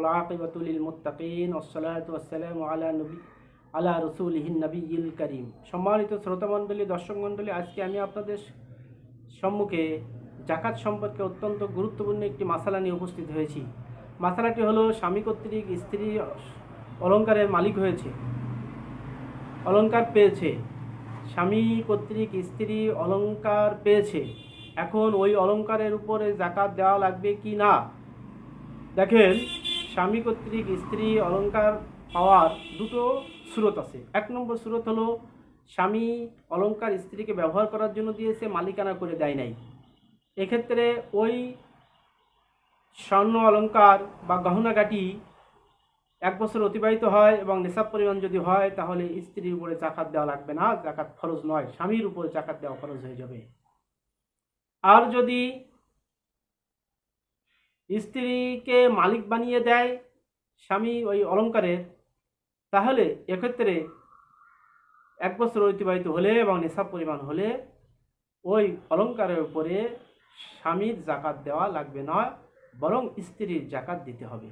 ওয়াল আকিবাতু লিল মুত্তাকিন ওয়াসসালাতু ওয়াসসালামু আলা রাসূলিহিন নবিয়্যিল কারীম। সম্মানিত শ্রোতা মণ্ডলী, দর্শক মণ্ডলী, আজকে আমি আপনাদের সম্মুখে যাকাত সম্পর্কে অত্যন্ত গুরুত্বপূর্ণ একটি মাসালা নিয়ে উপস্থিত হয়েছি। মাসালাটি হলো, স্বামী কর্তৃক স্ত্রী অলংকারের মালিক হয়েছে, অলংকার পেয়েছে। স্বামী কর্তৃক স্ত্রী অলংকার পেয়েছে, এখন ওই অলংকারের উপরে যাকাত দেওয়া লাগবে কি না? দেখেন, স্বামী কর্তৃক স্ত্রী অলংকার পাওয়ার দুটো স্রোত আছে। এক নম্বর স্রোত হলো, স্বামী অলংকার স্ত্রীকে ব্যবহার করার জন্য দিয়েছে, মালিকানা করে দেয় নাই। এক্ষেত্রে ওই স্বর্ণ অলংকার বা গহনাগাটি 1 বছর অতিবাহিত হয় এবং নিসাব পরিমাণ যদি হয়, তাহলে স্ত্রীর উপরে যাকাত দেওয়া লাগবে না, যাকাত ফরজ নয়, স্বামীর উপরে যাকাত দেওয়া ফরজ হয়ে যাবে। আর যদি স্ত্রীকে মালিক বানিয়ে দেয় স্বামী ওই অলংকারের, তাহলে এক্ষেত্রে 1 বছর অতিবাহিত হলে এবং নিসাব পরিমাণ হলে ওই অলংকারের উপরে স্বামীর যাকাত দেওয়া লাগবে না, বরং স্ত্রীর যাকাত দিতে হবে।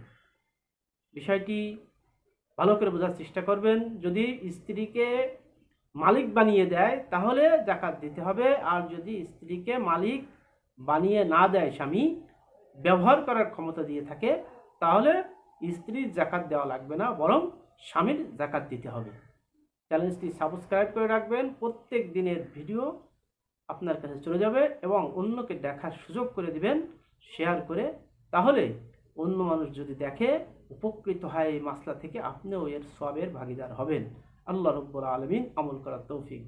বিষয়টি ভালো করে বোঝার চেষ্টা করবেন। যদি স্ত্রীকে মালিক বানিয়ে দেয় তাহলে যাকাত দিতে হবে, আর যদি স্ত্রীকে মালিক বানিয়ে না দেয়, স্বামী ব্যবহার করার ক্ষমতা দিয়ে থাকে, তাহলে স্ত্রীর যাকাত দেওয়া লাগবে না, বরং স্বামীর যাকাত দিতে হবে। চ্যানেলটি সাবস্ক্রাইব করে রাখবেন, প্রত্যেক দিনের ভিডিও আপনার কাছে চলে যাবে এবং অন্যকে দেখার সুযোগ করে দিবেন শেয়ার করে। তাহলে অন্য মানুষ যদি দেখে উপকৃত হয় এই মাসলা থেকে, আপনিও এর সওয়াবের ভাগীদার হবেন। আল্লাহ রাব্বুল আলামিন আমল করার তৌফিক।